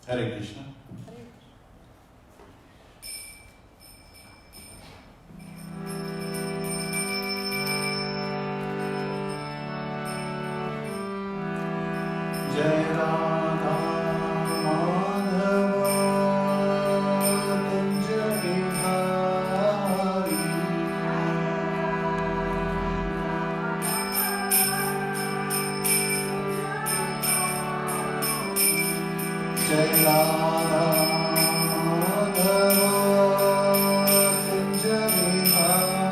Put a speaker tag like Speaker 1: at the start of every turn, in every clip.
Speaker 1: Hare Krishna. Jai Radha Madhava Kunja Bihari Jai Radha Madhava Kunja Bihari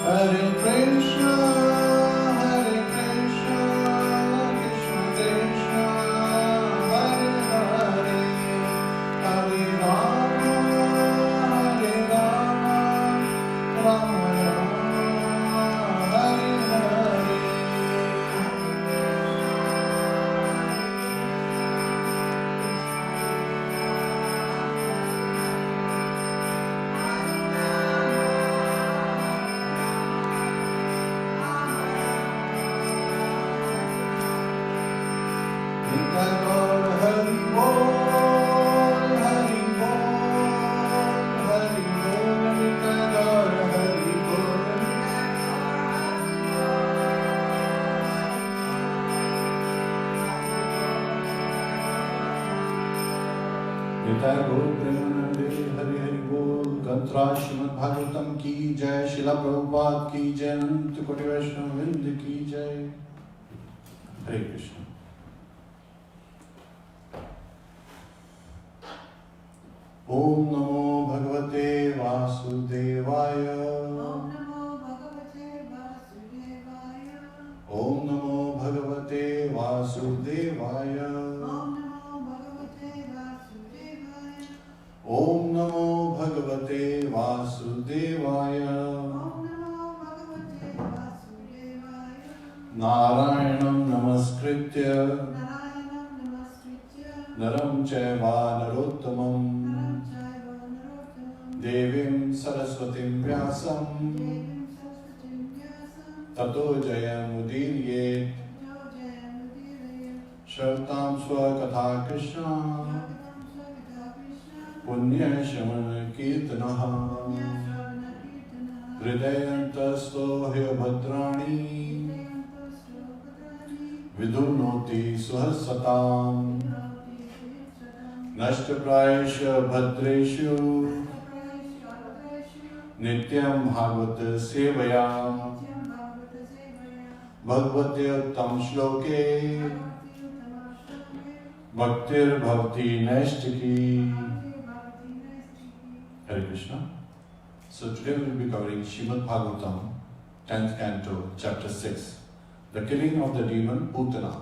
Speaker 1: Hare Krishna, Hare Krishna, Krishna Krishna, Hare Hare, Hare Rama, Hare Rama, Rama Rama, Hare Hare. Hari Hari बोल। गंत्रा श्रीमद् भागवतम की जय, शिला प्रभुपाद की जय, अनंत कोटि वैष्णव वृंद की जय। हरे कृष्ण। ओम नमो भगवते वासुदेवाय।
Speaker 2: ओम नमो भगवते वासुदेवाय।
Speaker 1: ओम नमो भगवते वासुदेवाय।
Speaker 2: ओम नमो भगवते वासुदेवाय।
Speaker 1: ओम नमो भगवते वासुदेवाय।
Speaker 2: ओम नमो भगवते वासुदेवाय।
Speaker 1: नारायणं नमस्कृत्य
Speaker 2: नारायणं नमस्कृत्य
Speaker 1: नरं चैव नरोत्तमं
Speaker 2: नरं चैव नरोत्तमं
Speaker 1: देवीं सरस्वतीं व्यासं
Speaker 2: देवीं सरस्वतीं व्यासं
Speaker 1: ततो जयमुदीरयेत्।
Speaker 2: ततो जयमुदीरयेत्।
Speaker 1: श्रोतां स्वकथा कृष्ण
Speaker 2: भगवतं स्वकथा कृष्ण
Speaker 1: पुण्यश्रवणकीर्तनः
Speaker 2: पुण्यश्रवणकीर्तनः
Speaker 1: हृदयन्तस्थो ह्यभद्राणि
Speaker 2: हृदयन्तस्थो भद्राणि
Speaker 1: विधुनोति सुहसताम्
Speaker 2: विनोति सुहृत्सदाम्।
Speaker 1: नष्टप्रायेष भद्रेषु
Speaker 2: भद्रेषु
Speaker 1: नित्यं भागवत सेवया
Speaker 2: नित्यं भागवतसेवया
Speaker 1: भगवद्योत्तम श्लोके
Speaker 2: भगवत्युत्तमः श्लोके
Speaker 1: भक्तिर्भवति नैष्ठिकी।
Speaker 2: भक्ति नैष्ठिकी।
Speaker 1: Hare Krishna. So today we will be covering Srimad Bhagavatam, 10th canto, chapter 6, the killing of the demon Pūtanā.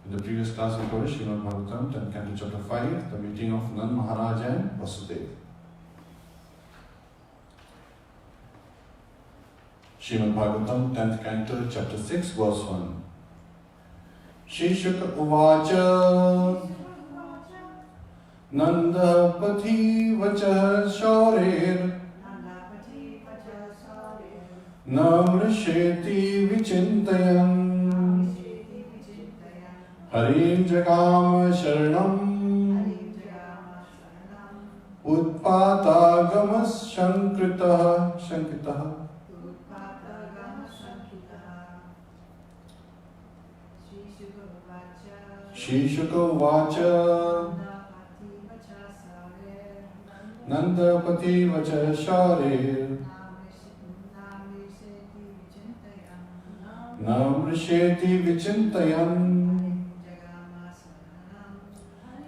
Speaker 1: In the previous class we covered Srimad Bhagavatam, 10th canto, chapter 5, the meeting of Nand Maharaj and Vasudeva. Srimad Bhagavatam, 10th canto, chapter 6, verse 1. Shri Shuka Uvacha Nandapati Vachah Shaurir
Speaker 2: नन्दापति वचः सौर्यं
Speaker 1: Namrisheti Vichintayan
Speaker 2: विशेति विचिन्तयन्
Speaker 1: Harim Jagama Sharanam
Speaker 2: हरिं जगाम शरणम्
Speaker 1: Utpatagamas Shankritah
Speaker 2: उत्पातगमसंहितः। श्रीशुक उवाच
Speaker 1: Shri Shuka Uvacha
Speaker 2: नन्दापति वचः
Speaker 1: Nandapati Vachah
Speaker 2: सौर्यं
Speaker 1: Shaurir Namrisheti Vichintayan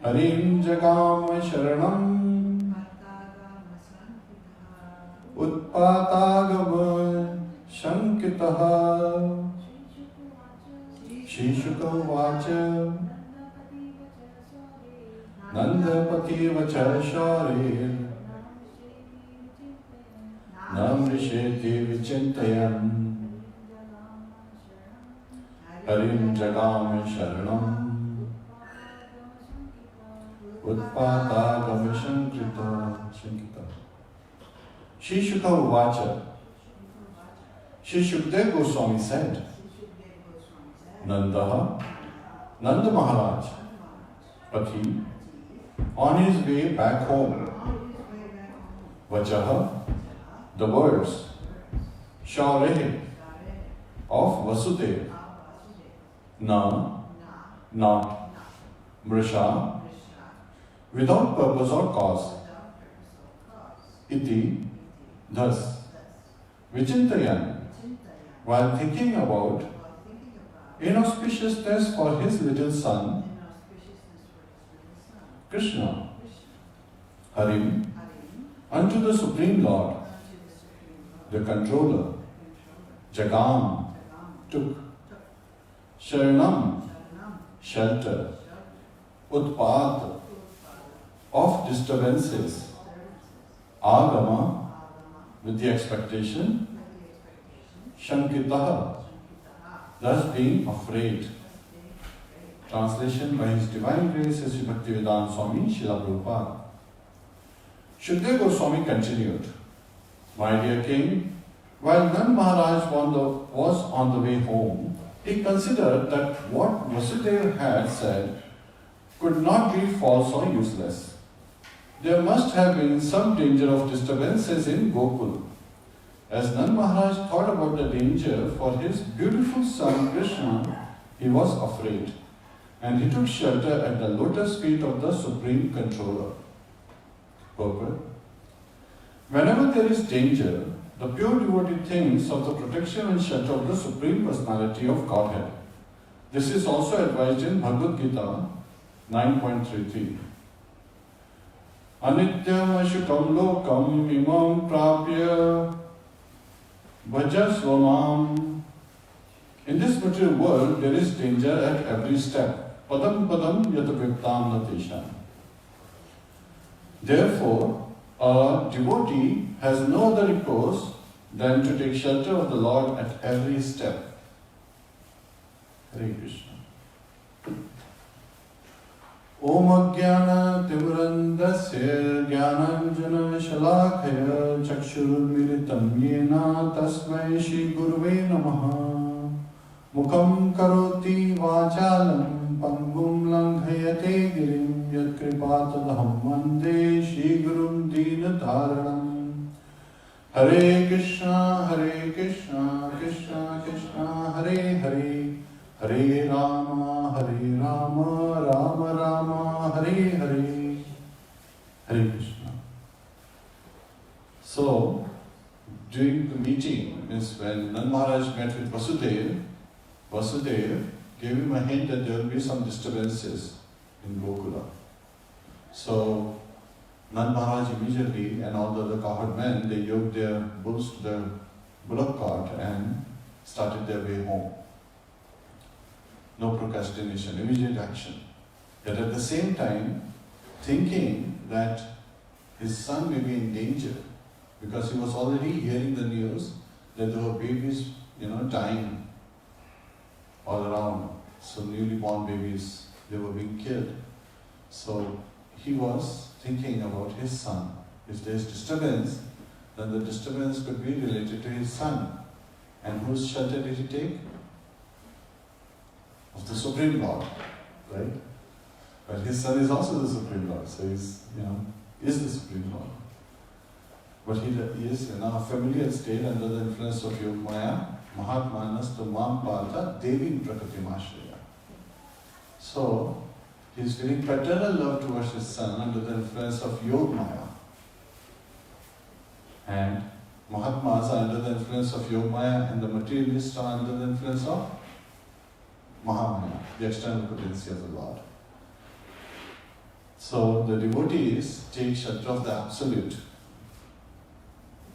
Speaker 1: Harim Jagama Sharanam Utpatagama Shankitah. Shri Shuka Uvacha Nandapati Vachah Shaurir Namrisheti Vichintayan Harim Jagama Sharanam Utpatagama Shankita. Shri Shuka Uvacha. Shri Shukdev Goswami said, Nanda Maharaj, Pati, on his way back home, Vachaha, the words, Shaurehe, of Vasudeva, Na, not, Mrisha, without purpose or cause, Iti, thus, Vichintayan, while thinking about inauspiciousness for his little son, Krishna, Harim, unto the Supreme Lord, the controller, Jagam, took, Sharanam, shelter, Utpat, of disturbances, Agama, with the expectation, Shankitaha, thus being afraid. Translation by His Divine Grace, Sri Bhaktivedanta Swami, Srila Prabhupada. Shukdev Goswami continued, My dear king, while Nand Maharaj was on the way home, he considered that what Vasudeva had said could not be false or useless. There must have been some danger of disturbances in Gokul. As Nand Maharaj thought about the danger for his beautiful son Krishna, he was afraid, and he took shelter at the lotus feet of the Supreme Controller. Purport. Whenever there is danger, the pure devotee thinks of the protection and shelter of the Supreme Personality of Godhead. This is also advised in Bhagavad Gita 9.33. Anityam ashukam lokam imam prapya bhajasvamam. In this material world, there is danger at every step. Padam padam yataviptam natesham. Therefore, a devotee has no other recourse than to take shelter of the Lord at every step. Hare Krishna. Om Ajnana Timurandasya Jnananjana Shalakaya Chakshurmilitam Yena Tasmai Shri Guruve Namaha Mukham Karoti Vachalam Pangum Langhayate Girim Yat Kripatadaham Vande Shri Gurum Dinataranam. Hare Krishna, Krishna Krishna, Hare Hare, Hare Rama, Rama Rama, Hare Hare, Hare Krishna. So, during the meeting, means when Nand Maharaj met with Vasudeva, Vasudeva gave him a hint that there will be some disturbances in Gokula. So, Nand Maharaj immediately and all the other cowherd men, they yoked their bulls to the bullock cart and started their way home. No procrastination, immediate action. Yet at the same time, thinking that his son may be in danger, because he was already hearing the news that there were babies, dying all around. So newly born babies, they were being killed. So he was thinking about his son. If there is disturbance, then the disturbance could be related to his son. And whose shelter did he take? Of the Supreme Lord, right? But his son is also the Supreme Lord, so he's, is the Supreme Lord. But he is in a familiar state under the influence of Yoga Maya, Mahatmanas to Mam Pata Devi Prakatimashraya. So, he is feeling paternal love towards his son under the influence of Yoga Maya. And Mahatmas are under the influence of Yoga Maya, and the materialists are under the influence of Mahamaya, the external potency of the Lord. So the devotees take shelter of the Absolute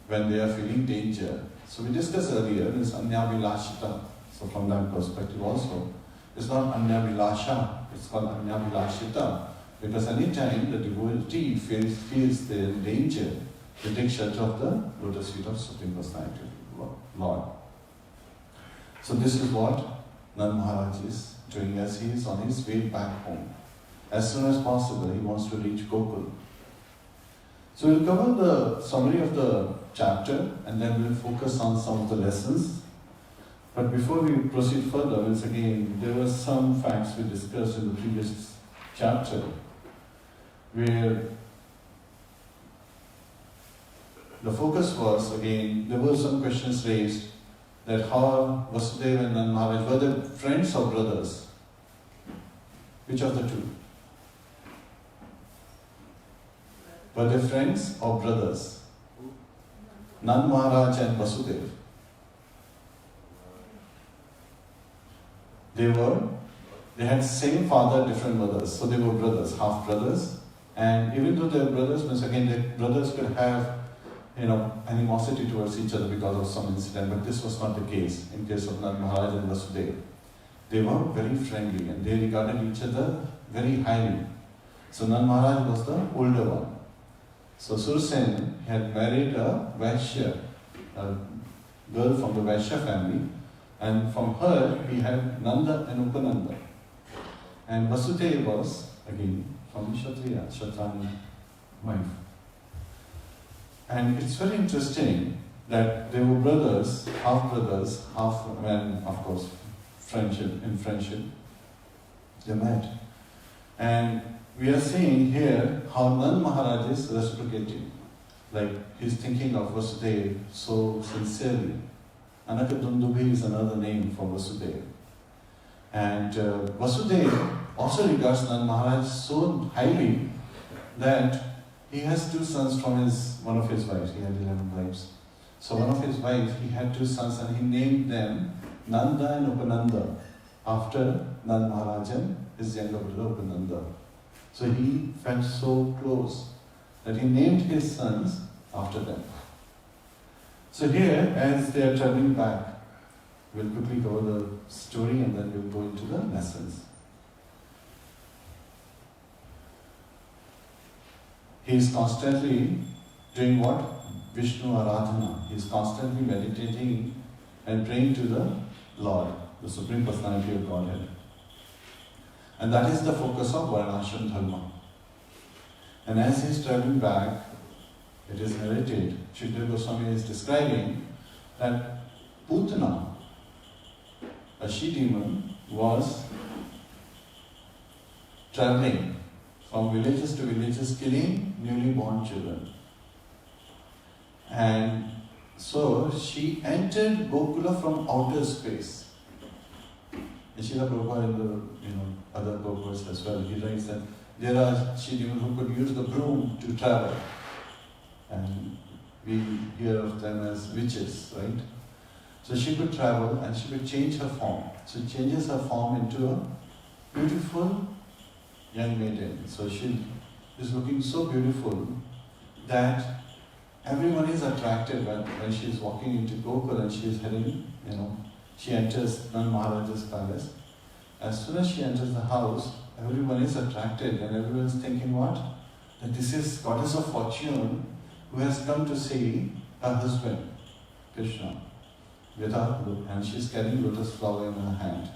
Speaker 1: when they are feeling danger. So we discussed earlier, it's Anyavilashita. So from that perspective also, it's not Anyavilasha, it's called Anyavilashita. Because anytime the devotee feels they're in danger, they take shelter of the lotus feet of Supreme Personality Lord. So this is what Nand Maharaj is doing as he is on his way back home. As soon as possible, he wants to reach Gokul. So we'll cover the summary of the chapter and then we'll focus on some of the lessons. But before we proceed further, once again, there were some facts we discussed in the previous chapter where the focus was, again, there were some questions raised that how Vasudeva and Nand Maharaj, were they friends or brothers? Which of the two? Were they friends or brothers? Nand Maharaj and Vasudeva. They had same father, different mothers, so they were brothers, half brothers. And even though they were brothers, means again, the brothers could have animosity towards each other because of some incident, but this was not the case in case of Nand Maharaj and Vasudeva. They were very friendly and they regarded each other very highly. So Nand Maharaj was the older one. So Sursen had married a Vaishya, a girl from the Vaishya family, and from her he had Nanda and Upananda. And Vasudeva was again from Kshatriya, Kshatrani wife. And it's very interesting that they were brothers, half men, of course, in friendship. They met. And we are seeing here how Nand Maharaj is reciprocating. Like he's thinking of Vasudeva so sincerely. Anakadundubhi is another name for Vasudeva. And Vasudeva also regards Nand Maharaj so highly that he has two sons from one of his wives. He had 11 wives. So one of his wives, he had two sons and he named them Nanda and Upananda after Nand Maharaj and his younger brother Upananda. So he felt so close that he named his sons after them. So here, as they are traveling back, we'll quickly cover the story and then we'll go into the lessons. He is constantly doing what? Vishnu Aradhana. He is constantly meditating and praying to the Lord, the Supreme Personality of Godhead. And that is the focus of Varnashram Dharma. And as he is traveling back, it is narrated, Shukdev Goswami is describing that Pūtanā, a she-demon, was traveling from villages to villages killing newly born children. And so she entered Gokula from outer space. And Srila Prabhupada in the other Prabhupads as well, he writes that there are she-demons who could use the broom to travel. And we hear of them as witches, right? So she could travel and she would change her form. So she changes her form into a beautiful young maiden. So she is looking so beautiful that everyone is attracted when she is walking into Gokul and she is heading, she enters Nand Maharaj's palace. As soon as she enters the house, everyone is attracted and everyone is thinking what? That this is Goddess of Fortune who has come to see her husband, Krishna, with her, and she is carrying lotus flower in her hand.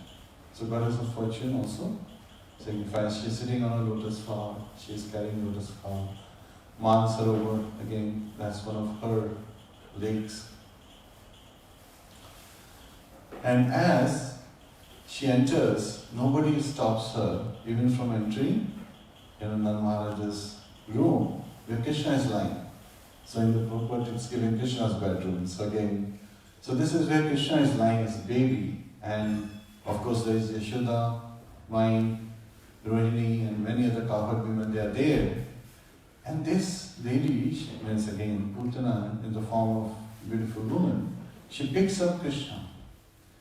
Speaker 1: So Goddess of Fortune also signifies she is sitting on a lotus flower, she is carrying lotus flower. Mansarovar, again, that's one of her lakes. And as she enters, nobody stops her, even from entering Nand Maharaj's room, where Krishna is lying. So in the purport, it's given Krishna's bedroom. So this is where Krishna is lying as a baby. And of course, there is Yashoda, Mine, Rohini, and many other cowherd women, they are there. And this lady, she means again Pūtanā, in the form of a beautiful woman, she picks up Krishna.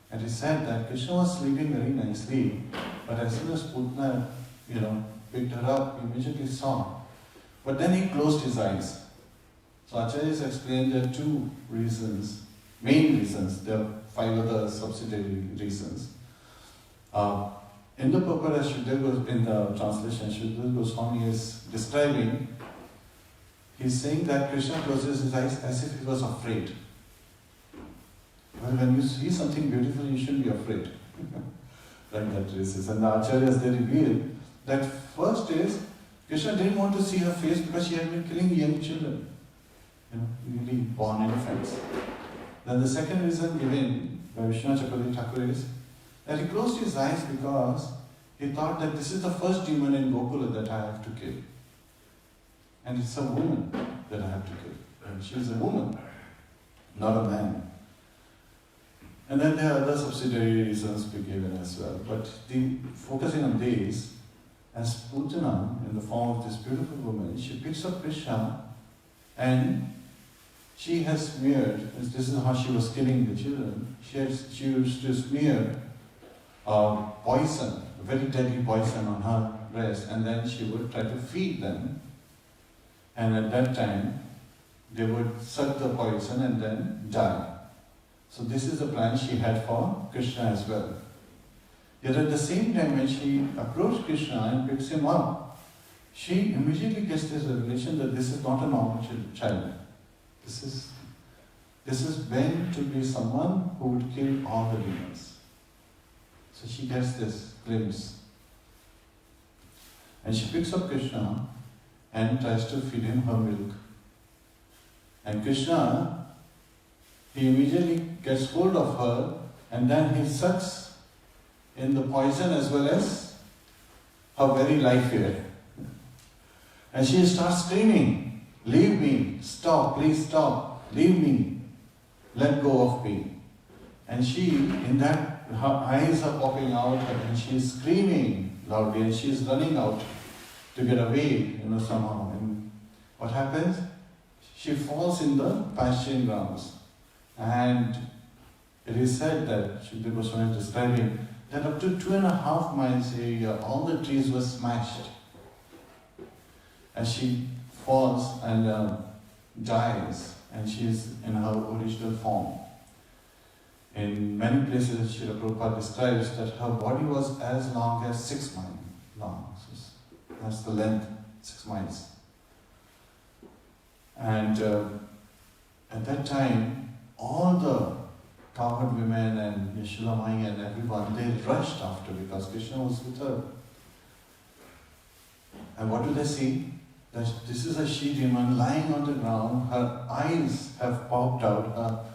Speaker 1: And it is said that Krishna was sleeping very nicely, but as soon as Pūtanā, picked her up, he immediately saw. But then he closed his eyes. So Acharyas explained there are two reasons, main reasons. There are 5 other subsidiary reasons. In the purport, in the translation, Shukdev Goswami is describing, he's saying that Krishna closes his eyes as if he was afraid. Well, when you see something beautiful, you shouldn't be afraid. Like that is. And the Acharyas, they reveal that first is, Krishna didn't want to see her face because she had been killing young children, newly born infants. Then the second reason given by Vishwanath Chakravarti Thakur is that he closed his eyes because he thought that this is the first demon in Gokula that I have to kill. And it's a woman that I have to kill. And she is a woman, not a man. And then there are other subsidiary reasons we given as well. But focusing on these, as Pūtanā, in the form of this beautiful woman, she picks up Krishna and she has smeared, this is how she was killing the children, she used to smear poison, a very deadly poison on her breast, and then she would try to feed them. And at that time, they would suck the poison and then die. So this is the plan she had for Krishna as well. Yet at the same time, when she approached Krishna and picks him up, she immediately gets this revelation that this is not a normal child. This is meant to be someone who would kill all the demons. So she gets this glimpse. And she picks up Krishna and tries to feed him her milk. And Krishna, he immediately gets hold of her and then he sucks in the poison as well as her very life here. And she starts screaming, "Leave me, stop, please stop, leave me, let go of me." And she, in that, her eyes are popping out and she's screaming loudly and she's running out to get away, somehow. And what happens? She falls in the pasturing grounds. And it is said that Shukdev Goswami is describing that up to 2.5 miles area, all the trees were smashed. And she falls and dies, and she is in her original form. In many places, Srila Prabhupada describes that her body was as long as 6 miles long. So that's the length, 6 miles. And at that time, all the cowherd women and Yashoda Mai and everyone, they rushed after because Krishna was with her. And what do they see? That this is a she-demon lying on the ground, her eyes have popped out,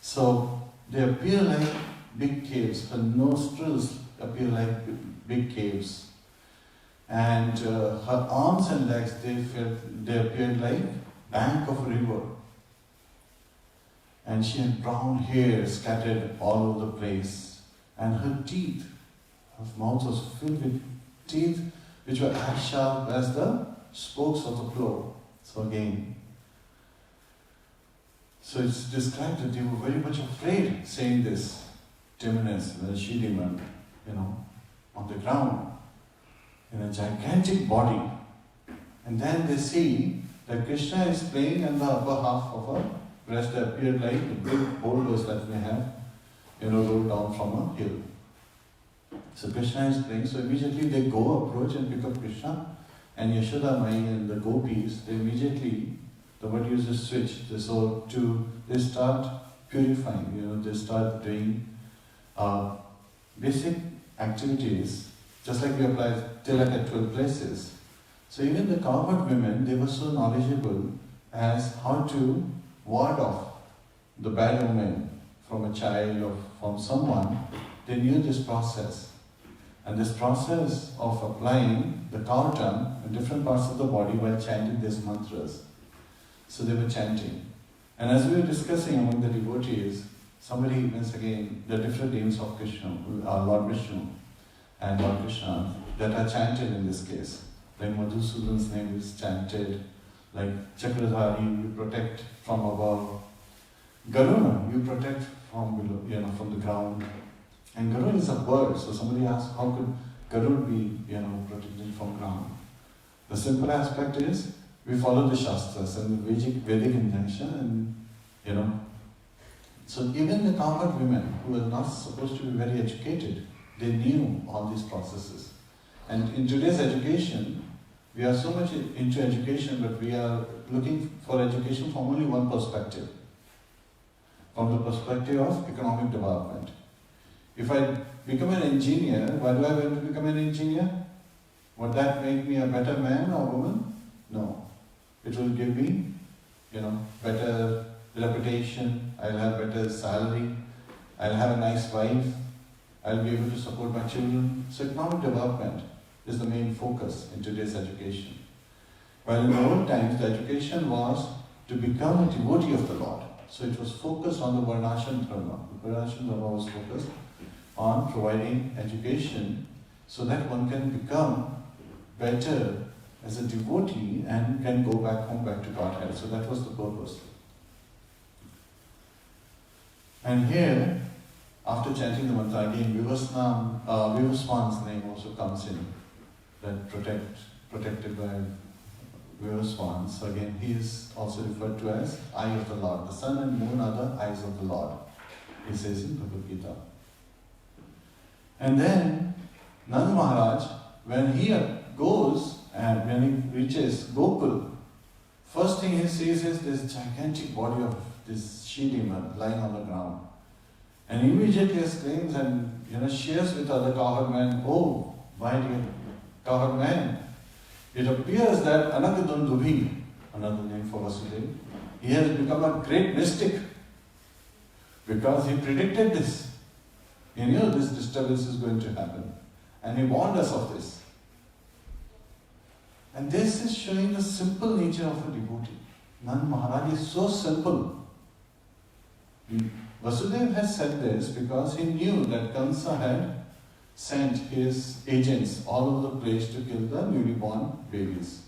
Speaker 1: so they appear like big caves, her nostrils appear like big caves. And her arms and legs, they appeared like bank of a river. And she had brown hair scattered all over the place. And her teeth, her mouth was filled with teeth which were as sharp as the spokes of the plow. So again, so it's described that they were very much afraid saying this demoness, the she-demon, on the ground in a gigantic body. And then they see that Krishna is playing in the upper half of her breast. They appeared like the big boulders that we have, rolled down from a hill. So Krishna is playing, so immediately they go approach and pick up Krishna. And Yashoda Mai and the gopis, they immediately, the word uses switch. So they start purifying, they start doing basic activities, just like we apply tilak at 12 places. So even the cowherd women, they were so knowledgeable as how to ward off the bad omen from a child or from someone. They knew this process. And this process of applying the cow tongue in different parts of the body while chanting these mantras. So they were chanting. And as we were discussing among the devotees, somebody, once again, the different names of Krishna, Lord Vishnu and Lord Krishna, that are chanted in this case. Like Madhusudan's name is chanted, like Chakradhari, you protect from above. Garuna, you protect from below, from the ground. And Garud is a bird, so somebody asked, how could Garud be, protected from ground? The simple aspect is, we follow the Shastras and the Vedic injunction, and, so even the cowherd women, who were not supposed to be very educated, they knew all these processes. And in today's education, we are so much into education, but we are looking for education from only one perspective, from the perspective of economic development. If I become an engineer, why do I want to become an engineer? Would that make me a better man or woman? No. It will give me, better reputation, I'll have better salary, I'll have a nice wife, I'll be able to support my children. So economic development is the main focus in today's education. While in the old times, the education was to become a devotee of the Lord. So it was focused on the Varnashram Dharma. The Varnashram Dharma was focused on providing education so that one can become better as a devotee and can go back home, back to Godhead. So that was the purpose. And here, after chanting the mantra again, Vivaswan's name also comes in, that protected by Vivaswan. So again, he is also referred to as eye of the Lord. The sun and moon are the eyes of the Lord, he says in Bhagavad Gita. And then Nand Maharaj, when he goes and when he reaches Gokul, first thing he sees is this gigantic body of this she-demon lying on the ground. And immediately exclaims and shares with other cowherd men, "Oh, my dear cowherd men, it appears that Anakadundubhi," another name for Vasudeva, he has become a great mystic because he predicted this. He knew this disturbance is going to happen and he warned us of this. And this is showing the simple nature of a devotee. Nand Maharaj is so simple. Vasudeva has said this because he knew that Kamsa had sent his agents all over the place to kill the newly born babies.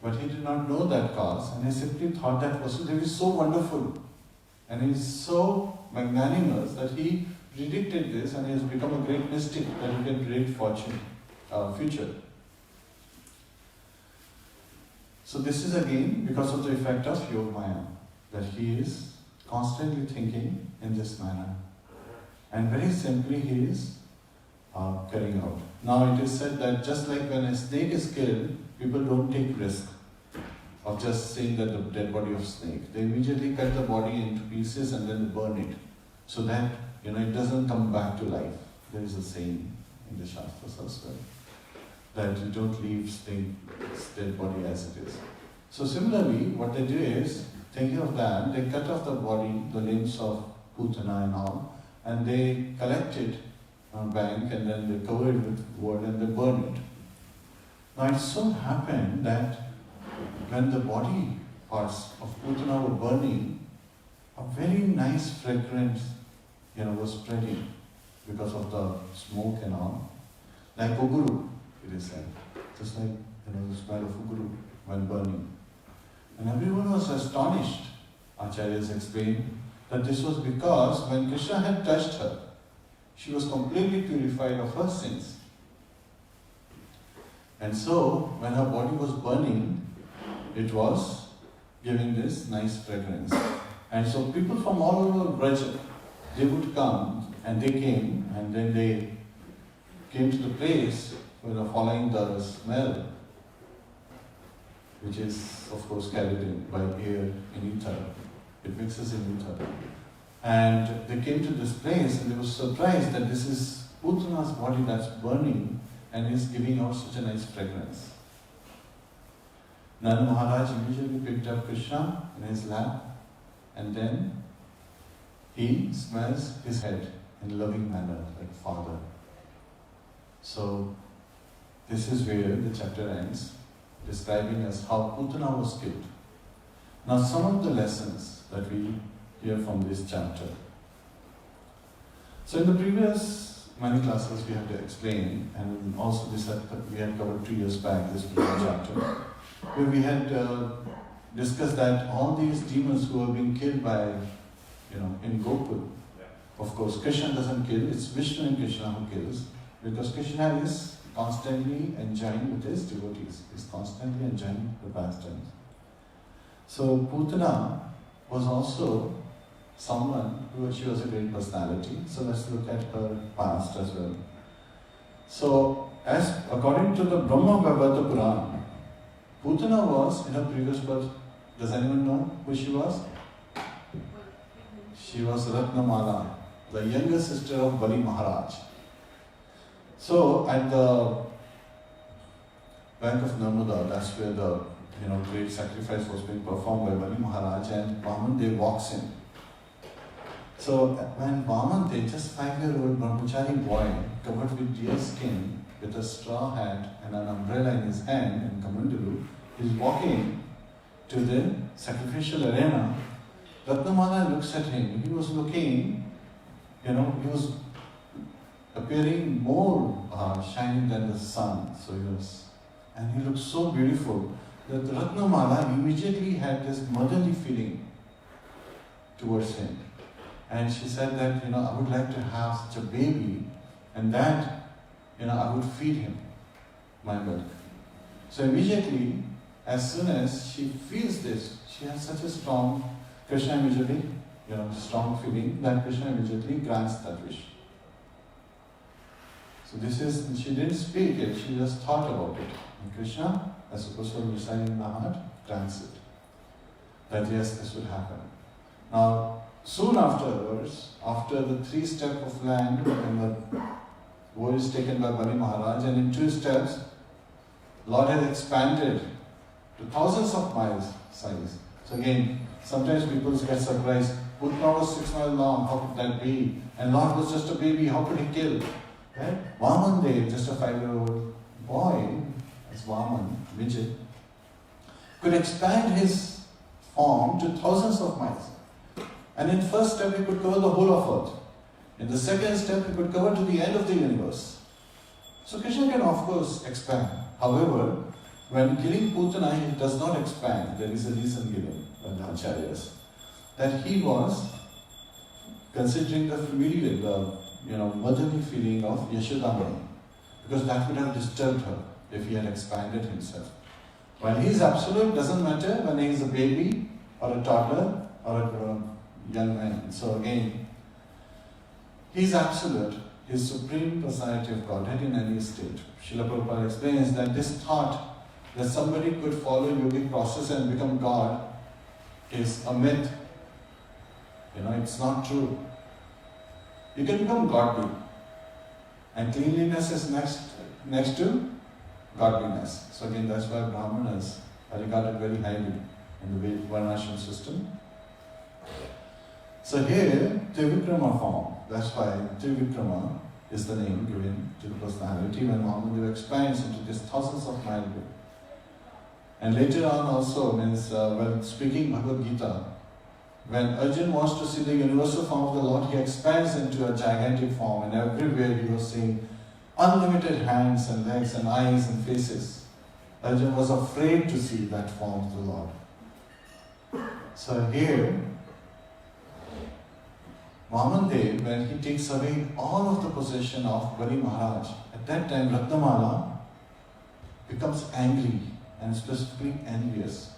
Speaker 1: But he did not know that cause, and he simply thought that Vasudeva is so wonderful and he is so magnanimous that he predicted this and he has become a great mystic that he can predict future. So this is again because of the effect of Yoga Maya, that he is constantly thinking in this manner. And very simply he is carrying out. Now it is said that just like when a snake is killed, people don't take risk of just seeing that the dead body of snake. They immediately cut the body into pieces and then burn it, so that it doesn't come back to life. There is a saying in the Shastras as well, that you don't leave snake's dead body as it is. So similarly, what they do is, thinking of that, they cut off the body, the limbs of Pūtanā and all, and they collect it on a bank and then they cover it with wood and they burn it. Now it so happened that when the body parts of Pūtanā were burning, a very nice fragrance was spreading because of the smoke and all. Like uguru, it is said. Just like the smell of uguru when burning. And everyone was astonished. Acharyas explained that this was because when Krishna had touched her, she was completely purified of her sins. And so, when her body was burning, it was giving this nice fragrance. And so people from all over Braja, they would come, and they came, and then they came to the place following the smell, which is of course carried in by air in ether. It mixes in ether. And they came to this place and they were surprised that this is Pūtanā's body that's burning and is giving out such a nice fragrance. Nand Maharaj immediately picked up Krishna in his lap and then he smells his head in a loving manner like father. So this is where the chapter ends, describing as how Pūtanā was killed. Now some of the lessons that we hear from this chapter. So in the previous many classes we have to explain, and also this we had covered 2 years back, this particular chapter, where we had discussed that all these demons who are being killed by, in Gokul, of course Krishna doesn't kill, it's Vishnu and Krishna who kills, because Krishna is constantly enjoying with his devotees, is constantly enjoying the pastimes. So Pūtanā was also someone she was a great personality. So let's look at her past as well. So as according to the Brahma Bhagavata Purana, Pūtanā was in her previous birth. Does anyone know who she was? She was Ratnamala, the younger sister of Bali Maharaj. So at the bank of Narmada, that's where the great sacrifice was being performed by Bali Maharaj, and Vaman walks in. So when Vaman, just 5-year-old brahmachari boy, covered with deer skin, with a straw hat and an umbrella in his hand and kamandalu, is walking to the sacrificial arena. Ratnamala looks at him. He was looking, he was appearing more shining than the sun. So and he looked so beautiful that Ratnamala immediately had this motherly feeling towards him. And she said that, I would like to have such a baby, and that, I would feed him my milk. So immediately, as soon as she feels this, she has such a strong, Krishna immediately, strong feeling that Krishna immediately grants that wish. So this is, she didn't speak it, she just thought about it. And Krishna, as opposed to reciting in the heart, grants it. That yes, this will happen. Now, soon afterwards, after the 3 steps of land, when the war is taken by Bali Maharaj, and in 2 steps, Lord has expanded to thousands of miles size. So again, sometimes people get surprised. Pūtanā was 6 miles long, how could that be? And Lord was just a baby, how could he kill? Right? Vaman Dev, just a 5-year-old boy, as Vaman, midget, could expand his form to thousands of miles. And in first step, he could cover the whole of earth. In the second step, he could cover to the end of the universe. So Krishna can of course expand. However, when killing Pūtanā, he does not expand. There is a reason given by the acharyas. That he was considering the familial, motherly feeling of Yashodamani, because that would have disturbed her if he had expanded himself. While he is absolute, doesn't matter when he is a baby or a toddler or a young man. So again, he is absolute, he is supreme personality of Godhead in any state. Srila Prabhupada explains that this thought that somebody could follow yogic process and become God is a myth. It's not true. You can become godly. And cleanliness is next to godliness. So again, that's why Brahmanas are regarded very highly in the Varnashram system. So here, Trivikrama form. That's why Trivikrama is the name given to the personality when Mahamadeva expands into this thousands of miles. And later on also means when speaking Bhagavad Gita, when Arjuna wants to see the universal form of the Lord, he expands into a gigantic form, and everywhere he was seeing unlimited hands and legs and eyes and faces. Arjuna was afraid to see that form of the Lord. So here, Vaman, when he takes away all of the possession of Bali Maharaj, at that time Ratnamala becomes angry and specifically envious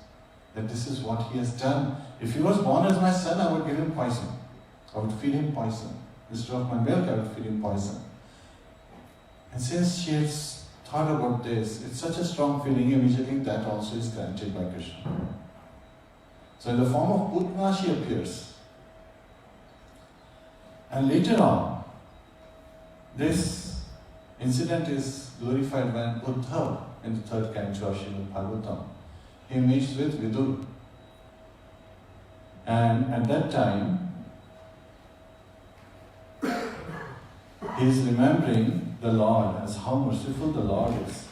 Speaker 1: that this is what he has done. If he was born as my son, I would give him poison. I would feed him poison. Instead of my milk, I would feed him poison. And since she has thought about this, it's such a strong feeling, immediately that also is granted by Krishna. So in the form of Pūtanā, she appears. And later on, this incident is glorified when Uddhav, in the 3rd canto of Srimad Bhagavatam, he meets with Vidur. And at that time, he is remembering the Lord as how merciful the Lord is.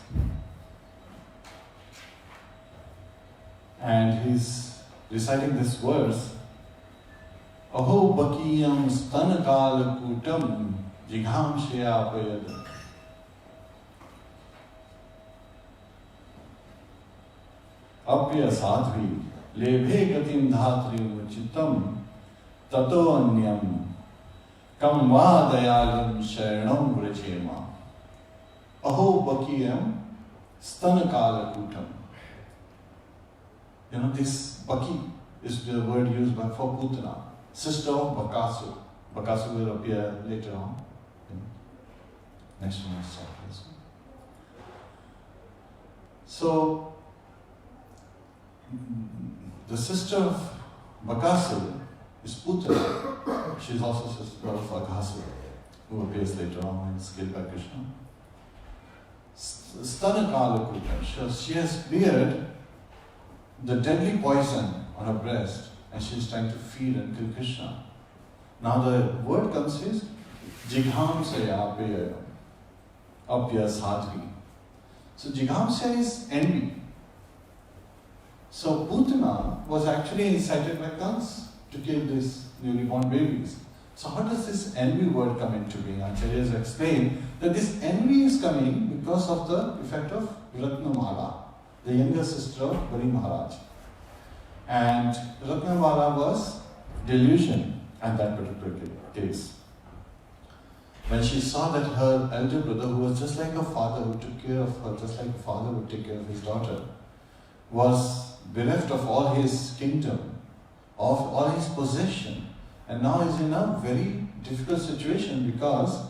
Speaker 1: And he's reciting this verse, Aho bakiyam stanakala kutam jigham shayapayad. Apya sadhvi lebhe gatim dhatri uchitam tato anyam kam va dayalam sharanam vrajema. Aho bakiyam stanakala kutam. This Baki is the word used for Pūtanā, sister of Bakasura. Bakasura will appear later on. Next one is chapter. So, the sister of Bakasura is Pūtanā. She is also sister of Bakasura, who appears later on and is killed by Krishna. Stanakala Kutam. She has beared the deadly poison on her breast, and she is trying to feed and kill Krishna. Now the word comes is Jighamsaya Apya Sadhvi. So Jighamsaya is envy. So Pūtanā was actually incited by Kans to kill these newly born babies. So how does this envy word come into being? Acharyas explain that this envy is coming because of the effect of Ratnamala, the younger sister of Bali Maharaj. And Ratnamala was delusion at that particular case. when she saw that her elder brother, who was just like a father, who took care of her, just like a father would take care of his daughter, was bereft of all his kingdom, of all his possession, and now is in a very difficult situation because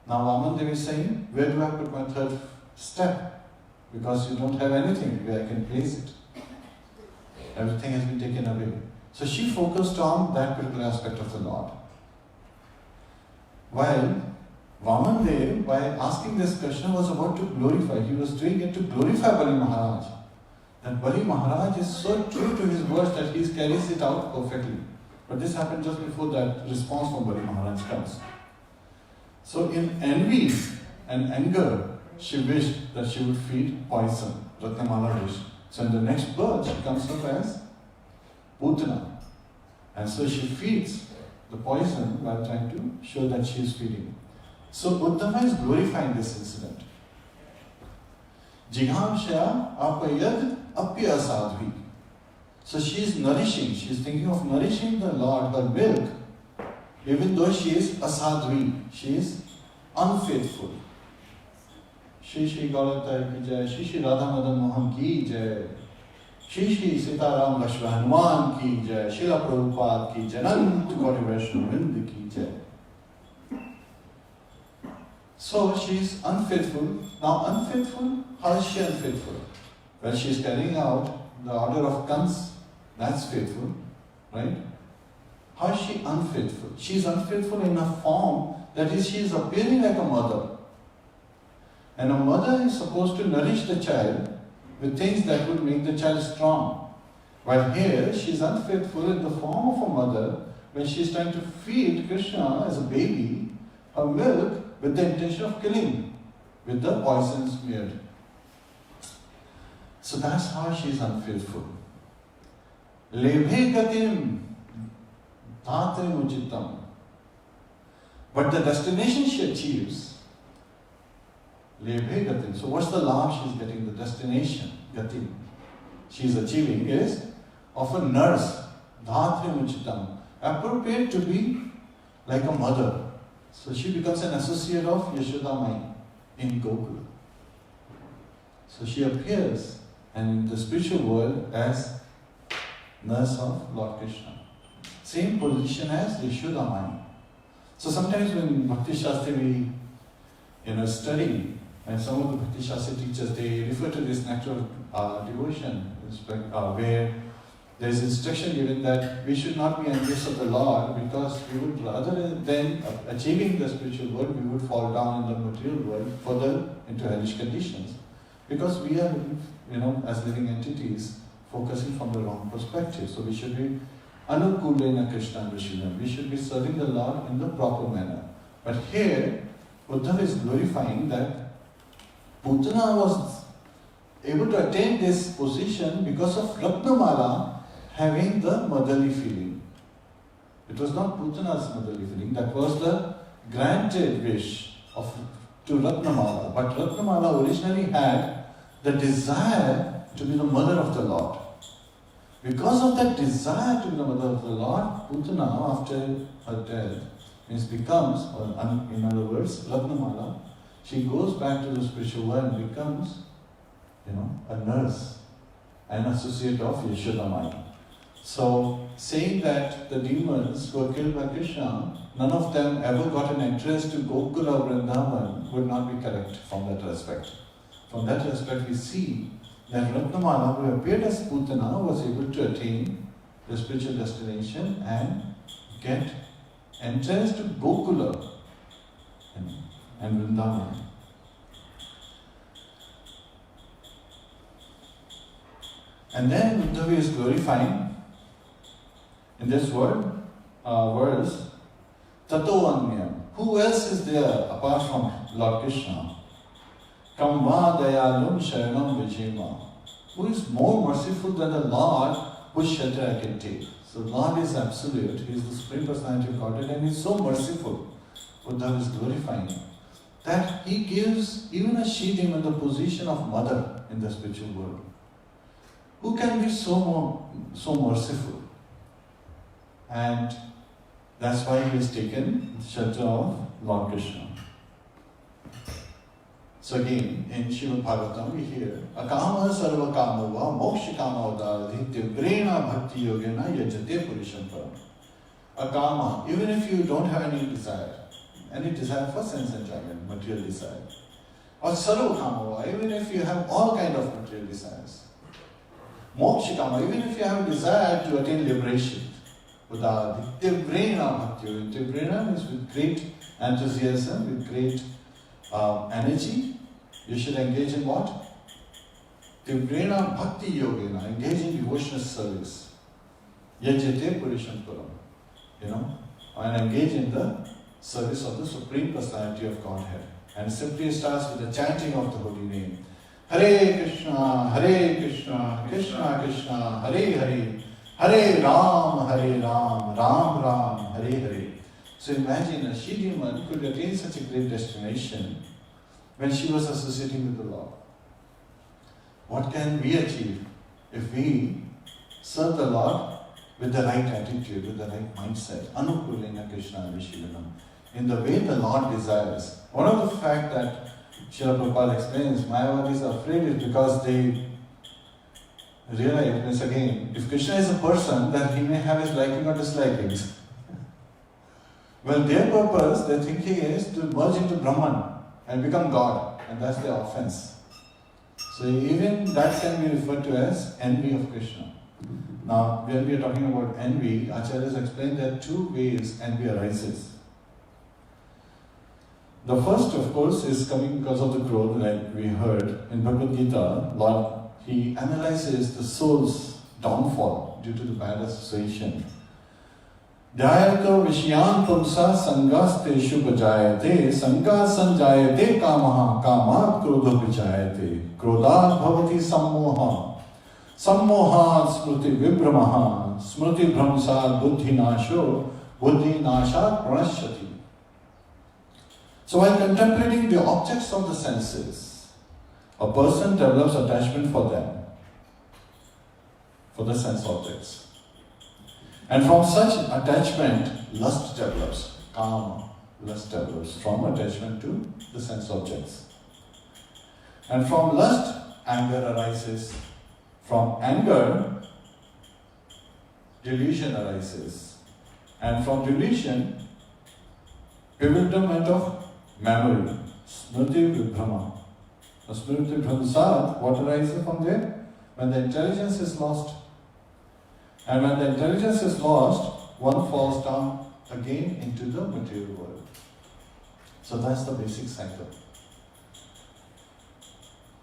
Speaker 1: now Vaman is saying, where do I put my third step? Because you don't have anything where I can place it. Everything has been taken away. So she focused on that particular aspect of the Lord. While Vaman, by asking this question, was about to glorify, he was doing it to glorify Bali Maharaj. And Bali Maharaj is so true to his words that he carries it out perfectly. But this happened just before that response from Bali Maharaj comes. So in envy and anger, she wished that she would feed poison, Ratnamala wished. So in the next birth, she comes up as Pūtanā. And so she feeds the poison while trying to show that she is feeding. So Uddhava is glorifying this incident. Jighamshya apayad apya sadhvi. So she is nourishing, she is thinking of nourishing the Lord, her milk, even though she is asadhvi, she is unfaithful. Shri Shri Gauratai ki jai, Shri Shri Radha Madan Mohan ki jai, Shri Shri Sitaram Lakshmi Hanuman ki jai, Srila Prabhupada ki jai, Anant Gauri Vaishnava Vrinda ki jai. So she is unfaithful. Now unfaithful, how is she unfaithful? Well, she is carrying out the order of Kans, that's faithful, right? How is she unfaithful? She is unfaithful in a form, that is, she is appearing like a mother. And a mother is supposed to nourish the child with things that would make the child strong. While here, she is unfaithful in the form of a mother when she is trying to feed Krishna as a baby her milk with the intention of killing, with the poison smeared. So that's how she is unfaithful. Lebhe gatim dhatre uchitam. But the destination she achieves, lebhe gatim. So what's the law she is getting? The destination, gatim, she is achieving is of a nurse, dhatre uchitam, appropriate to be like a mother. So she becomes an associate of Yashoda Mai in Gokula. So she appears and in the spiritual world as nurse of Lord Krishna. Same position as Yashoda Mai. So sometimes when Bhakti Shastri we study, and some of the Bhakti Shastri teachers, they refer to this natural devotion where there is instruction given that we should not be envious of the Lord because we would rather than achieving the spiritual world, we would fall down in the material world further into hellish conditions. Because we are, as living entities, focusing from the wrong perspective. So we should be anukulena Krishna Vishnu. We should be serving the Lord in the proper manner. But here, Uddhava is glorifying that Pūtanā was able to attain this position because of Ratnamala having the motherly feeling. It was not Pūtanā's motherly feeling, that was the granted wish to Ratnamala. But Ratnamala originally had the desire to be the mother of the Lord. Because of that desire to be the mother of the Lord, Pūtanā, after her death, becomes, or in other words, Ratnamala, she goes back to the spiritual world and becomes, a nurse, an associate of Yashoda Mai. So, saying that the demons who were killed by Krishna, none of them ever got an entrance to Gokula Vrindavan would not be correct from that respect. From that respect, we see that Ratnamala, who appeared as Pūtanā, was able to attain the spiritual destination and get entrance to Gokula and Vrindavan. And then Uddhava is glorifying in this verse, Tato Anyam. Who else is there apart from Lord Krishna? Kamva Dayalum Sharanam Vijema. Who is more merciful than the Lord whose shelter I can take? So Lord is absolute, He is the Supreme Personality of Godhead, and He is so merciful. Uddhava is glorifying Him. That He gives even a she-demon the position of mother in the spiritual world. Who can be so merciful? And That's why he has taken shelter of Lord Krishna. So again, in Srimad Bhagavatam we hear, Akama sarva kama va moksha kama udadhi tivrena bhakti yogena yajate purusham param. Akama, even if you don't have any desire for sense enjoyment, material desire. Or sarva kama va, even if you have all kind of material desires. Moksha kama, even if you have a desire to attain liberation. Udadhi tivrena bhakti yogena. Tivrena is with great enthusiasm, with great energy. You should engage in what? Tivrena bhakti yogena, engage in devotional service. Yajate purusham param. And engage in the service of the Supreme Personality of Godhead. And simply starts with the chanting of the holy name. Hare Krishna, Krishna Krishna, Hare Hare, Hare Ram, Ram Ram, Hare Hare. So imagine a she-demon could attain such a great destination when she was associating with the Lord. What can we achieve if we serve the Lord with the right attitude, with the right mindset? Anukulena Krishna Vishivanam. In the way the Lord desires. One of the fact that Srila Prabhupada explains, Mayavadis are afraid is because they realize, once again, if Krishna is a person, then he may have his liking or dislikings. Well, their purpose, their thinking is to merge into Brahman and become God, and that's their offense. So even that can be referred to as envy of Krishna. Now, when we are talking about envy, Acharyas explained there are two ways envy arises. The first, of course, is coming because of the growth, like we heard in Bhagavad Gita. Lord, he analyzes the soul's downfall due to the bad association. Dhyayato Vishyan Pumsa Sangas Teshu Bajayate Sangas Sanjayate Kamaha Kamat Krodho Vijayate Krodhat Bhavati Sammoha Sammohat Smriti Vibramaha Smriti Brahmsad Buddhi Nasho Buddhi Nashat Pranashyati. So while contemplating the objects of the senses, a person develops attachment for them, for the sense objects. And from such attachment, lust develops. Kama, lust develops from attachment to the sense objects. And from lust, anger arises. From anger, delusion arises. And from delusion, bewilderment of memory. Smriti Vibhrama. The Smriti Vibhrama, what arises from there? When the intelligence is lost. And when the intelligence is lost, one falls down again into the material world. So that's the basic cycle.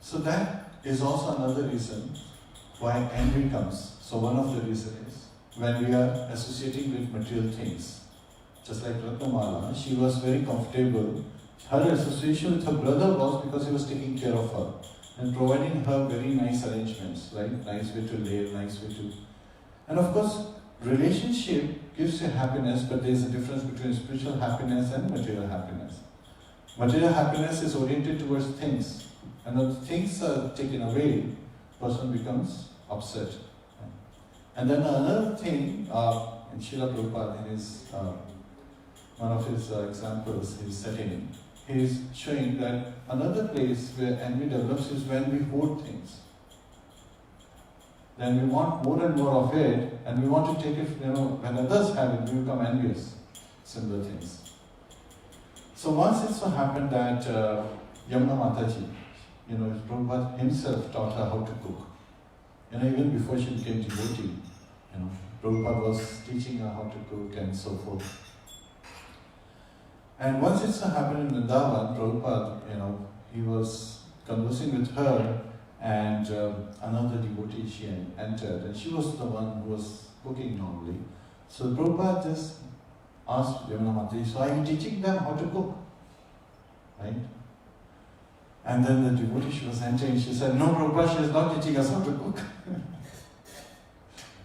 Speaker 1: So that is also another reason why envy comes. So one of the reasons is when we are associating with material things. Just like Ratnamala, she was very comfortable. Her association with her brother was because he was taking care of her and providing her very nice arrangements, right? Nice way to live, nice way to... And of course, relationship gives you happiness, but there is a difference between spiritual happiness and material happiness. Material happiness is oriented towards things, and when things are taken away, person becomes upset. And then another thing, in Srila Prabhupada, in his, one of his examples he's setting, he's showing that another place where envy develops is when we hoard things. Then we want more and more of it, and we want to take it, when others have it, we become envious. Similar things. So once it so happened that Yamuna Mataji, Prabhupada himself taught her how to cook. Even before she became devotee, Prabhupada was teaching her how to cook and so forth. And once it so happened in Vrindavan, Prabhupada, he was conversing with her, and another devotee she entered, and she was the one who was cooking normally. So Prabhupada just asked Yamuna Mataji, so are you teaching them how to cook? Right? And then the devotee she was entering, she said, no Prabhupada, she is not teaching us how to cook.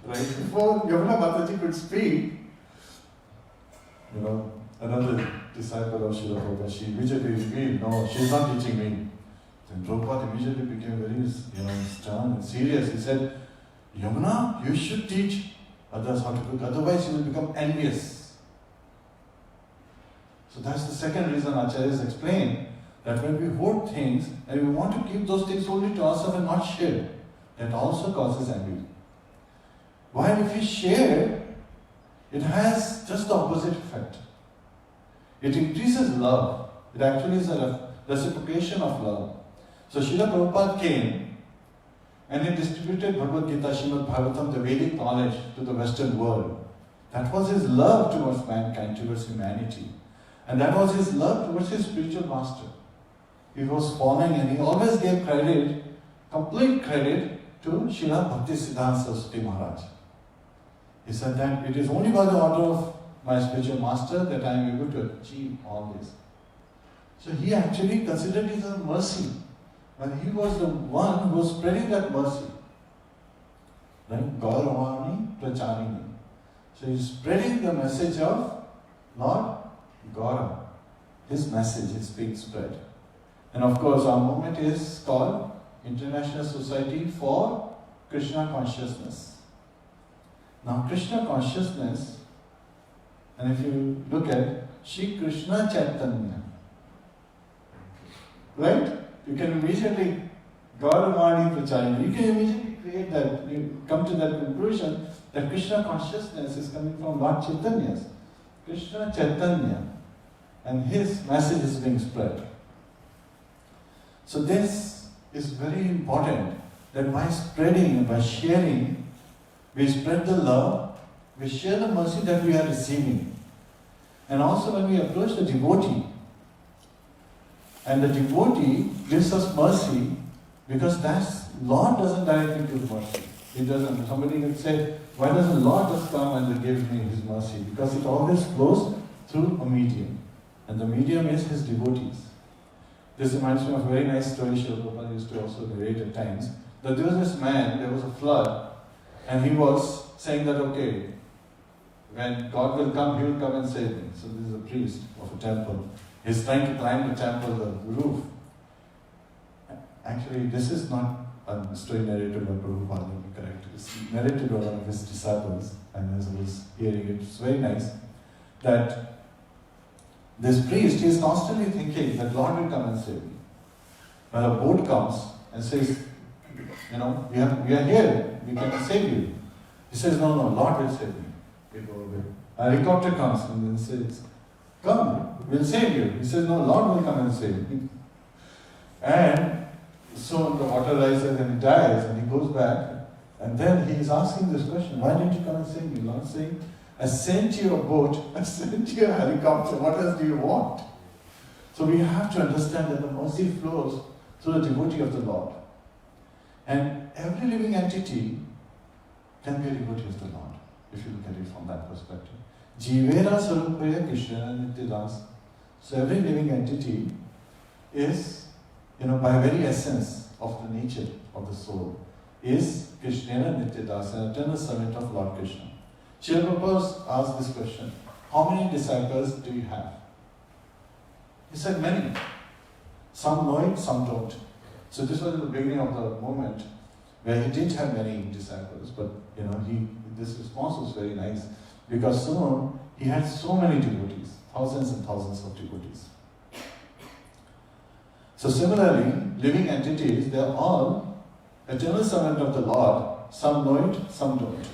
Speaker 1: Right? Before Yamuna Mataji could speak, another disciple of Srila Prabhupada, she immediately revealed, no, she is not teaching me. Then Prabhupada immediately became very stern and serious. He said, Yamuna, you should teach others how to cook, otherwise you will become envious. So that's the second reason Acharyas explain that when we hoard things and we want to keep those things only to ourselves and not share, that also causes envy. While if we share, it has just the opposite effect. It increases love. It actually is a reciprocation of love. So Srila Prabhupada came and he distributed Bhagavad Gita, Srimad Bhagavatam, the Vedic knowledge to the Western world. That was his love towards mankind, towards humanity. And that was his love towards his spiritual master. He was following and he always gave credit, complete credit, to Srila Bhaktisiddhanta Saraswati Maharaj. He said that it is only by the order of my spiritual master that I am able to achieve all this. So he actually considered it as a mercy. And he was the one who was spreading that mercy. Right? Gauravani Pracharini. So he's spreading the message of Lord Gaurav. His message is being spread. And of course our movement is called International Society for Krishna Consciousness. Now Krishna Consciousness, and if you look at Shri Krishna Chaitanya, right? You can immediately, Gauravani Pracharya, you can immediately create that, you come to that conclusion that Krishna Consciousness is coming from Lord Chaitanya's. Krishna Chaitanya, and his message is being spread. So this is very important, that by spreading and by sharing, we spread the love, we share the mercy that we are receiving. And also when we approach the devotee, and the devotee gives us mercy, because that's, Lord doesn't directly give mercy. He doesn't. Somebody can say, why doesn't Lord just come and give me his mercy? Because it always flows through a medium. And the medium is his devotees. This reminds me of a very nice story Srila Prabhupada used to also narrate at times. That there was this man, there was a flood, and he was saying that, okay, when God will come, he will come and save me. So this is a priest of a temple. He's trying to climb the temple, the roof. Actually, this is not a story narrated by Prabhupada, let me correct. It's narrated by one of his disciples, and as I was hearing it, it's very nice, that this priest, he is constantly thinking that Lord will come and save me. When a boat comes and says, you know, we are here, we can save you. He says, no, Lord will save me. We go away. A helicopter comes and then says, come, we'll save you. He says, no, Lord will come and save me. And so the water rises and he dies and he goes back. And then he is asking this question, why didn't you come and save me? Lord saying, I sent you a boat, I sent you a helicopter, what else do you want? So we have to understand that the mercy flows through the devotee of the Lord. And every living entity can be a devotee of the Lord, if you look at it from that perspective. Jivera Sarupaya Krishna Nityadas. So every living entity is, by very essence of the nature of the soul, is Krishna Nityadas, an eternal servant of Lord Krishna. Srila Prabhupada asked this question, how many disciples do you have? He said many. Some know it, some don't. So this was the beginning of the movement where he didn't have many disciples, but this response was very nice because soon he had so many devotees, thousands and thousands of devotees. So similarly, living entities, they are all eternal servant of the Lord. Some know it, some don't.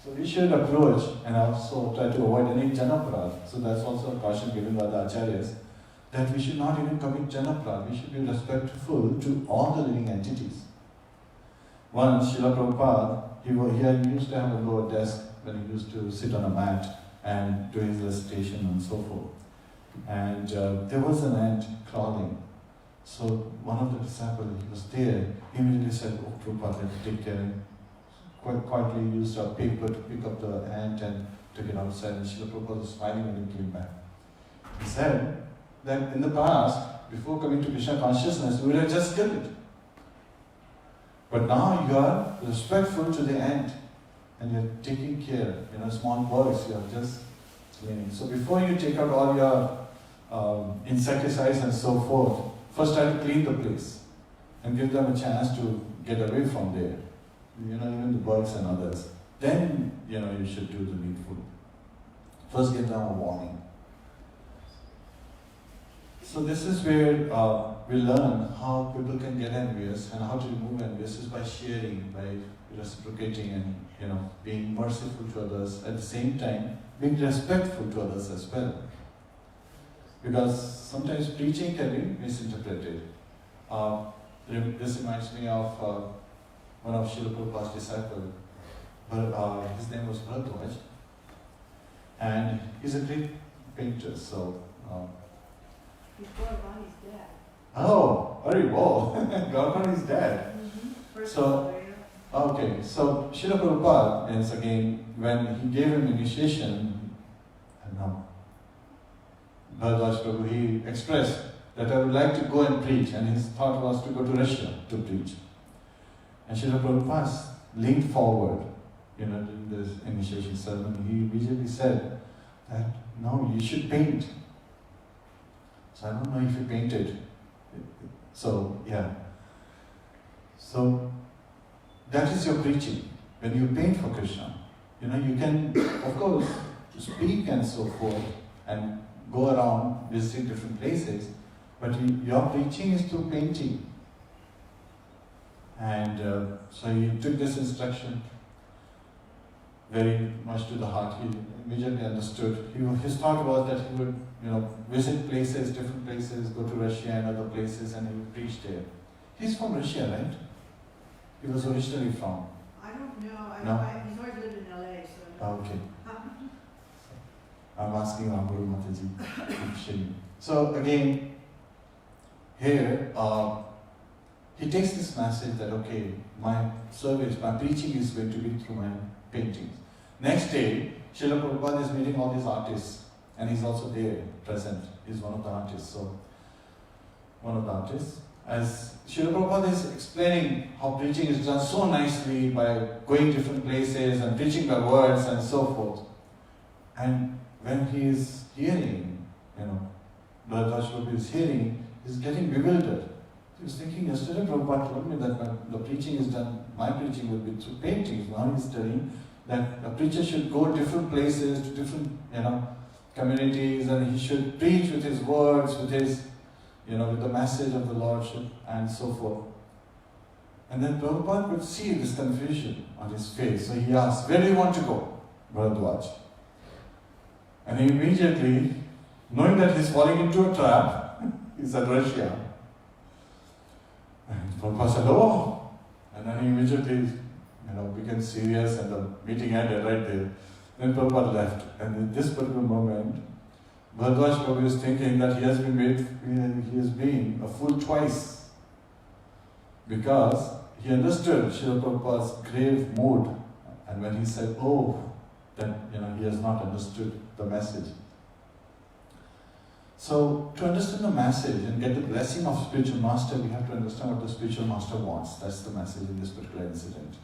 Speaker 1: So we should approach and also try to avoid any janaprad. So that's also a caution given by the acharyas, that we should not even commit janaprad. We should be respectful to all the living entities. Once, Srila Prabhupada, he used to have a lower desk when he used to sit on a mat and do his recitation and so forth. And there was an ant crawling. So one of the disciples, he was there, he immediately said, oh Prabhupada, let me take care. And quite quietly used a paper to pick up the ant and took it outside. And Srila Prabhupada was smiling when he came back. He said that in the past, before coming to Krishna consciousness, we would have just killed it. But now you are respectful to the ant and you are taking care. Small birds, you are just cleaning. So before you take out all your insecticides and so forth, first try to clean the place and give them a chance to get away from there. Even the birds and others. Then, you should do the needful. First give them a warning. So this is where we learn how people can get envious and how to remove envious is by sharing, by reciprocating and being merciful to others, at the same time being respectful to others as well. Because sometimes preaching can be misinterpreted. This reminds me of one of Srila Prabhupada's disciples. His name was Bharadwaj, and he's a great painter. So.
Speaker 2: Before Ronnie's dad.
Speaker 1: Oh, very well. Gaurani is dead.
Speaker 2: First
Speaker 1: So, okay, so Srila Prabhupada is again, when he gave him initiation, and now, Bharadwaj Prabhu, he expressed that I would like to go and preach, and his thought was to go to Russia to preach. And Srila Prabhupada leaned forward, during this initiation ceremony. He immediately said that, no, you should paint. So I don't know if he painted. So, yeah. So, that is your preaching. When you paint for Krishna, you can, of course, speak and so forth, and go around visiting different places, but your preaching is through painting. And so he took this instruction very much to the heart. He immediately understood. His thought was that he would, visit places, different places, go to Russia and other places, and he would preach there. He's from Russia, right? He was originally from.
Speaker 2: I don't know.
Speaker 1: No?
Speaker 2: He's always lived in LA, so.
Speaker 1: Okay. I'm asking Ramguru Mataji. So again, here, he takes this message that, okay, my service, my preaching is going to be through my paintings. Next day, Srila Prabhupada is meeting all these artists, and he's also there, present. He's one of the artists. As Srila Prabhupada is explaining how preaching is done so nicely by going different places and preaching by words and so forth. And when he is hearing, Bharadwaj Prabhu is hearing, he's getting bewildered. He was thinking, yesterday Prabhupada told me that the preaching is done, my preaching would be through paintings. Now he's telling that a preacher should go different places, to different, communities, and he should preach with his words, with his, with the message of the Lordship, and so forth. And then Prabhupada could see this confusion on his face. So he asked, where do you want to go, Bharadwaj? And he immediately, knowing that he's falling into a trap, he said, Russia. And Prabhupada said, oh! And then he immediately, became serious, and the meeting ended right there. Then Prabhupada left. And in this particular moment, Bharadwaj Prabhu is thinking that he has been a fool twice. Because he understood Srila Prabhupada's grave mood. And when he said, oh, then he has not understood the message. So, to understand the message and get the blessing of spiritual master, we have to understand what the spiritual master wants. That's the message in this particular incident.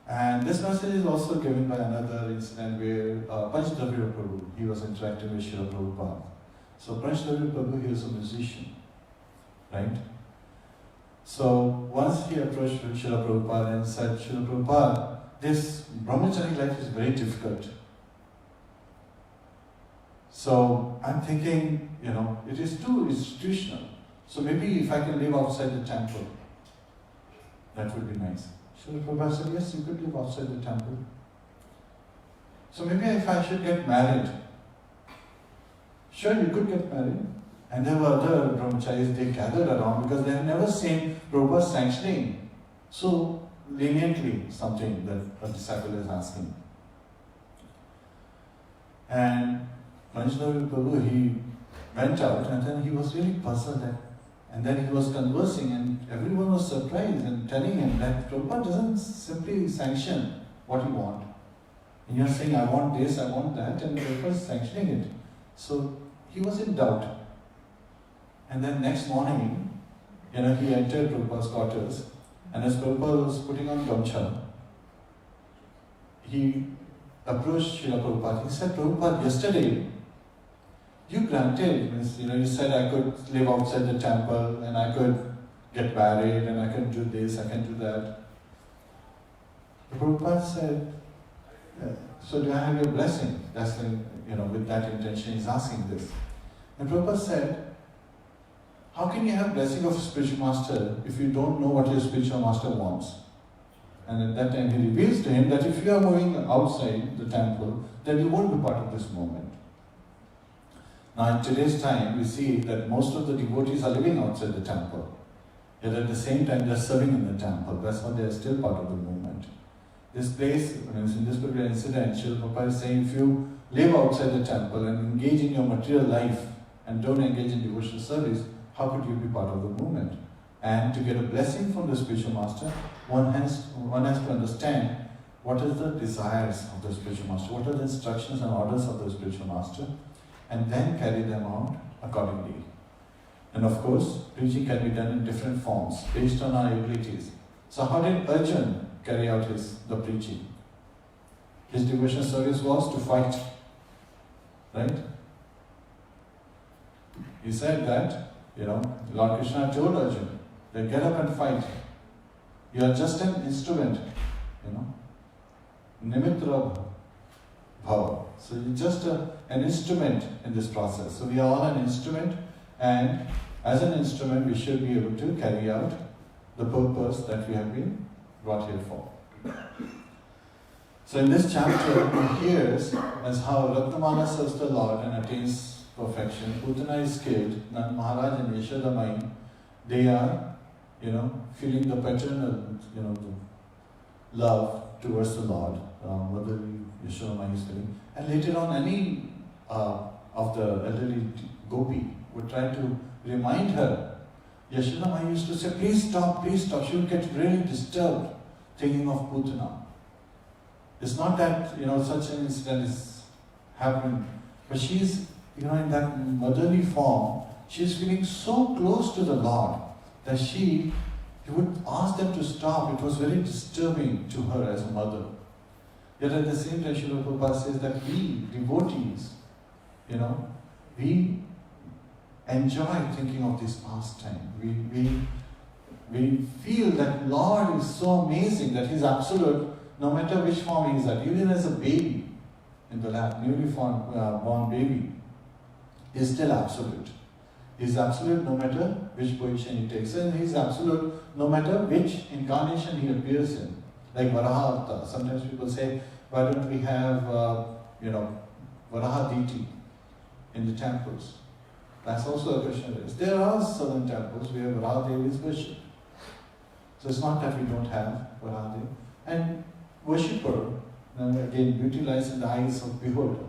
Speaker 1: And this message is also given by another incident where Panchdavya Prabhu, he was interacting with Srila Prabhupada. So Panchdavya Prabhu, he was a musician, right? So once he approached Srila Prabhupada and said, Srila Prabhupada, this brahmachari life is very difficult. So I'm thinking, it is too institutional. So maybe if I can live outside the temple, that would be nice. Srila Prabhupada said, yes, you could live outside the temple. So maybe if I should get married. Sure, you could get married. And there were other brahmacharis, they gathered around because they had never seen Prabhupada sanctioning so leniently something that a disciple is asking. And Panchdavya Prabhu, he went out and then he was really puzzled. And then he was conversing and everyone was surprised and telling him that Prabhupada doesn't simply sanction what you want. And you're saying, I want this, I want that, and Prabhupada is sanctioning it. So he was in doubt. And then next morning, he entered Prabhupada's quarters, and as Prabhupada was putting on gamcha, he approached Srila Prabhupada. He said, Prabhupada, yesterday, you granted, you said I could live outside the temple, and I could get married, and I can do this, I can do that. The Prabhupada said, So do I have your blessing? That's with that intention he's asking this. And Prabhupada said, how can you have blessing of a spiritual master if you don't know what your spiritual master wants? And at that time he reveals to him that if you are moving outside the temple, then you won't be part of this movement. Now in today's time, we see that most of the devotees are living outside the temple. Yet at the same time, they are serving in the temple. That's why they are still part of the movement. This place, in this particular incident, Srila Prabhupada is saying, if you live outside the temple and engage in your material life and don't engage in devotional service, how could you be part of the movement? And to get a blessing from the spiritual master, one has to understand what is the desires of the spiritual master, what are the instructions and orders of the spiritual master, and then carry them out accordingly. And of course, preaching can be done in different forms based on our abilities. So how did Arjun carry out the preaching? His devotional service was to fight, right? He said that, Lord Krishna told Arjun, that get up and fight. You are just an instrument, Nimitra Bhava. So you're just an instrument in this process. So we are all an instrument, and as an instrument we should be able to carry out the purpose that we have been brought here for. So in this chapter he hears as how Ratnamala serves the Lord and attains perfection. Pūtanā is killed, Nand Maharaj and Yashoda Mai, they are, feeling the paternal, the love towards the Lord, Mother Yashoda Mai is feeling. And later on, any of the elderly gopi would try to remind her. Yashoda Mai used to say, please stop, please stop. She would get really disturbed thinking of Pūtanā. It's not that, such an incident is happening, but she's, in that motherly form, she's feeling so close to the Lord that she would ask them to stop. It was very disturbing to her as a mother. Yet at the same time, Srila Prabhupada says that we, devotees, we enjoy thinking of this pastime. We feel that Lord is so amazing, that He's absolute, no matter which form He is at. Even as a baby in the lap, newly born baby, He is still absolute. He is absolute no matter which position He takes, and He is absolute no matter which incarnation He appears in. Like Varaha Avatar. Sometimes people say, why don't we have, Varaha deity in the temples? That's also a question raised. There are certain temples where Varaha Devi is worshipped. So it's not that we don't have Varaha Devi. And worshipper, again, beauty lies in the eyes of beholder.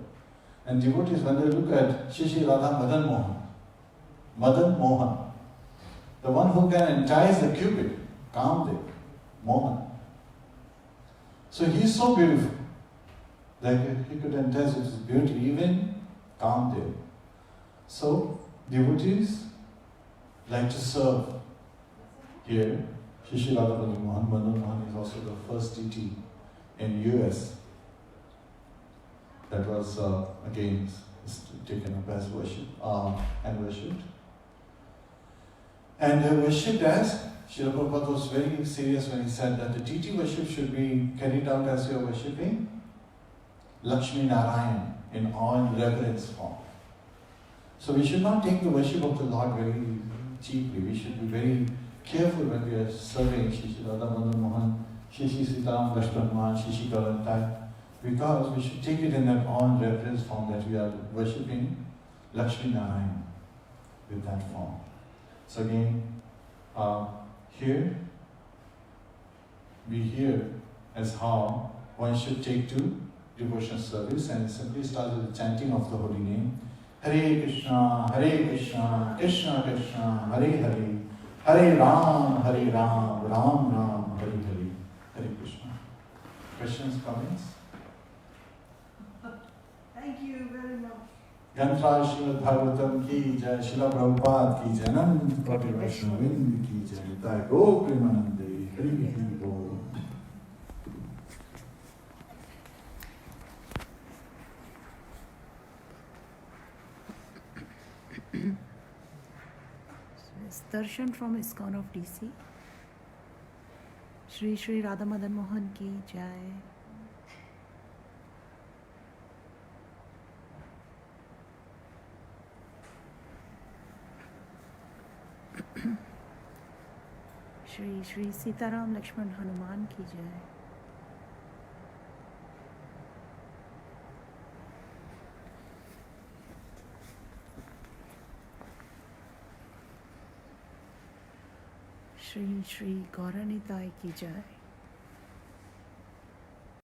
Speaker 1: And devotees, when they look at Shishi Radha Madan Mohan, the one who can entice the Cupid, Kamdev, Mohan. So he is so beautiful that he could entice with his beauty even Kamdev. So devotees like to serve here. Shishi Radha Madan Mohan is also the first deity in US that was again taken up as worship and worshipped. And worshipped as, Srila Prabhupada was very serious when he said that the deity worship should be carried out as you are worshipping Lakshmi Narayan in awe and reverence form. So we should not take the worship of the Lord very cheaply. We should be very careful when we are serving Shishi Radha Madan Mohan, Shishi Sitam Lakshman, Shishi Galantai, because we should take it in that awe and reverence form that we are worshipping Lakshmi Narayan with that form. So again, here we hear as how one should take to devotional service, and simply start with the chanting of the holy name. Hare Krishna, Krishna Krishna, Hare Hare, Hare Ram, Ram Ram, Hare Hare, Hare Krishna. Questions, comments?
Speaker 2: Thank you very much.
Speaker 1: Gantra Srimad Bhagavatam ki jai, Srila Prabhupada ki jai, Anand Koti Vaishnavinda ki jai, Nitai Go Premanande, Hari Hari Bol.
Speaker 3: Darshan from ISKCON of DC. Shri Shri Radha Madan Mohan ki jai. Shri Shri Sitaram Lakshman Hanuman की जय। श्री श्री गौरानिताय की जय।